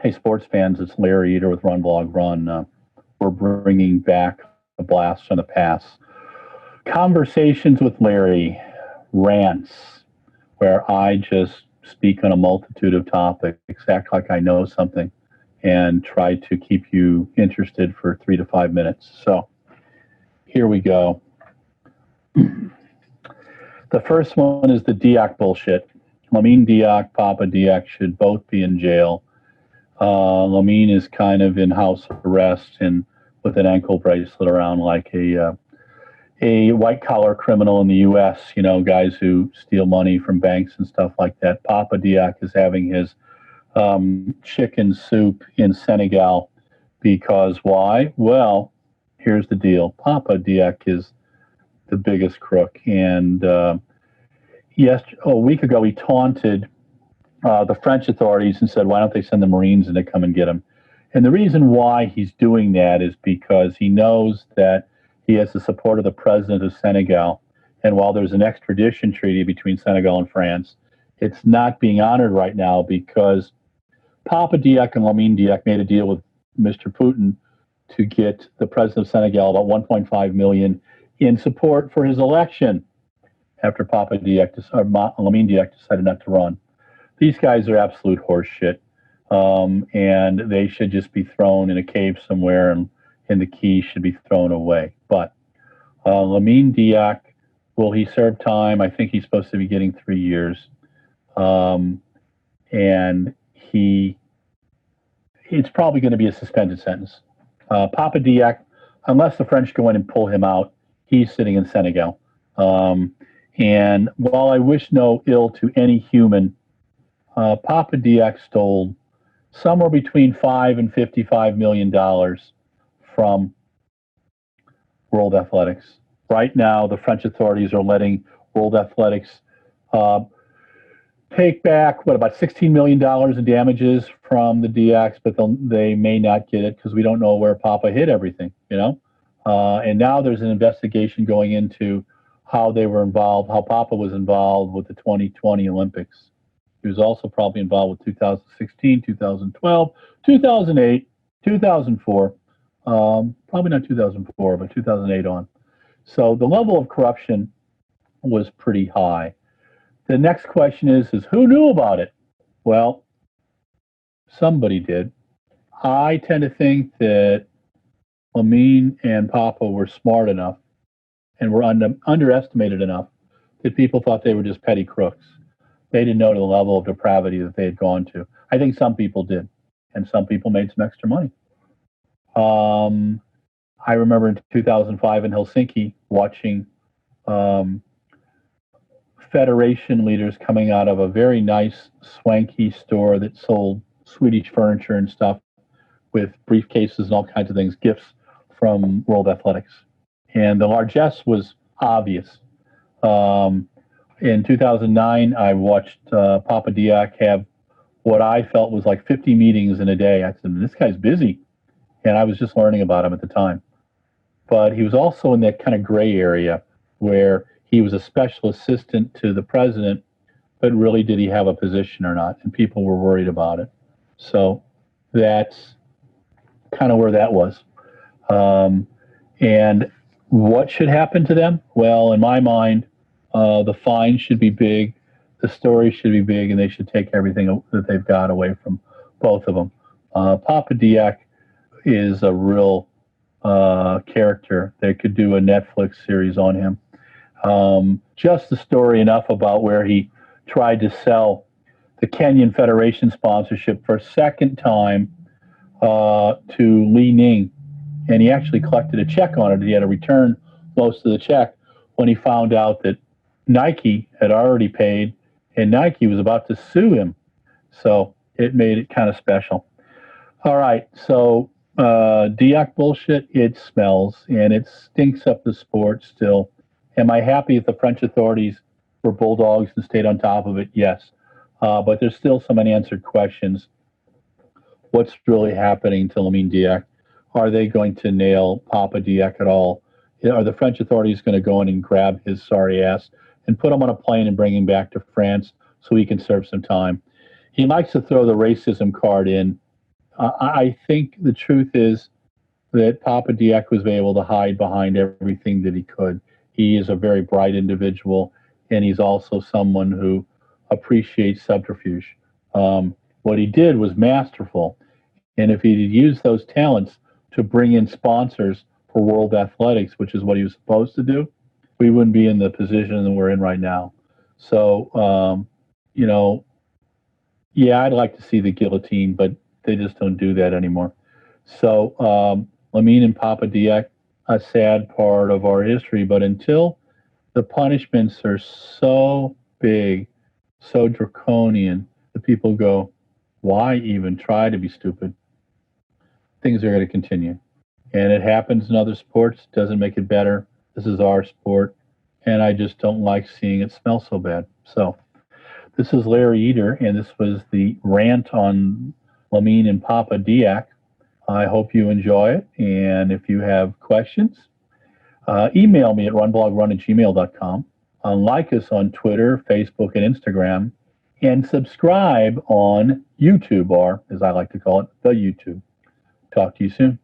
Hey, sports fans, it's Larry Eater with RunBlogRun. We're bringing back a blast from the past. Conversations with Larry, rants, where I just speak on a multitude of topics, act like I know something, and try to keep you interested for 3 to 5 minutes. So here we go. The first one is the Diack bullshit. Lamine Diack, Papa Diack should both be in jail. Lamine is kind of in house arrest and with an ankle bracelet around like a white collar criminal in the U.S. You know, guys who steal money from banks and stuff like that. Papa Diack is having his chicken soup in Senegal because why? Well, here's the deal. Papa Diack is the biggest crook, and a week ago he taunted the French authorities and said, why don't they send the Marines in to come and get him? And the reason why he's doing that is because he knows that he has the support of the president of Senegal. And while there's an extradition treaty between Senegal and France, it's not being honored right now because Papa Diack and Lamine Diack made a deal with Mr. Putin to get the president of Senegal about 1.5 million in support for his election after Lamine Diack decided not to run. These guys are absolute horse shit, and they should just be thrown in a cave somewhere, and the key should be thrown away. But Lamine Diack, will he serve time? I think he's supposed to be getting 3 years, and it's probably going to be a suspended sentence. Papa Diack, unless the French go in and pull him out, he's sitting in Senegal. And while I wish no ill to any human, Papa Diack stole somewhere between $5 and $55 million from World Athletics. Right now, the French authorities are letting World Athletics take back, about $16 million in damages from the Diacks, but they may not get it because we don't know where Papa hid everything, you know? And now there's an investigation going into how they were involved, how Papa was involved with the 2020 Olympics. He was also probably involved with 2016, 2012, 2008, 2004, probably not 2004, but 2008 on. So the level of corruption was pretty high. The next question is who knew about it? Well, somebody did. I tend to think that Lamine and Papa were smart enough and were underestimated enough that people thought they were just petty crooks. They didn't know the level of depravity that they had gone to. I think some people did, and some people made some extra money. I remember in 2005 in Helsinki watching Federation leaders coming out of a very nice, swanky store that sold Swedish furniture and stuff with briefcases and all kinds of things, gifts from World Athletics. And the largesse was obvious. In 2009, I watched Papa Diack have what I felt was like 50 meetings in a day. I said, this guy's busy. And I was just learning about him at the time. But he was also in that kind of gray area where he was a special assistant to the president, but really did he have a position or not? And people were worried about it. So that's kind of where that was. And what should happen to them? Well, in my mind, the fine should be big, the story should be big, and they should take everything that they've got away from both of them. Papa Diack is a real character. They could do a Netflix series on him. Just the story enough about where he tried to sell the Kenyan Federation sponsorship for a second time to Li Ning, and he actually collected a check on it. He had to return most of the check when he found out that Nike had already paid, and Nike was about to sue him. So it made it kind of special. All right, so Diack bullshit, it smells, and it stinks up the sport still. Am I happy that the French authorities were bulldogs and stayed on top of it? Yes. But there's still some unanswered questions. What's really happening to Lamine Diack? Are they going to nail Papa Diack at all? Are the French authorities going to go in and grab his sorry ass and put him on a plane and bring him back to France so he can serve some time? He likes to throw the racism card in I think the truth is that Papa Diack was able to hide behind everything that he could. He is a very bright individual, and he's also someone who appreciates subterfuge. What he did was masterful, and if he had used those talents to bring in sponsors for World Athletics, which is what he was supposed to do, we wouldn't be in the position that we're in right now. So, you know, yeah, I'd like to see the guillotine, but they just don't do that anymore. So, Lamine and Papa Diack, a sad part of our history, but until the punishments are so big, so draconian, that people go, why even try to be stupid? Things are going to continue. And it happens in other sports, doesn't make it better. This is our sport, and I just don't like seeing it smell so bad. So, this is Larry Eater, and this was the rant on Lamine and Papa Diack. I hope you enjoy it, and if you have questions, email me at runblogrun@gmail.com. Like us on Twitter, Facebook, and Instagram, and subscribe on YouTube, or as I like to call it, the YouTube. Talk to you soon.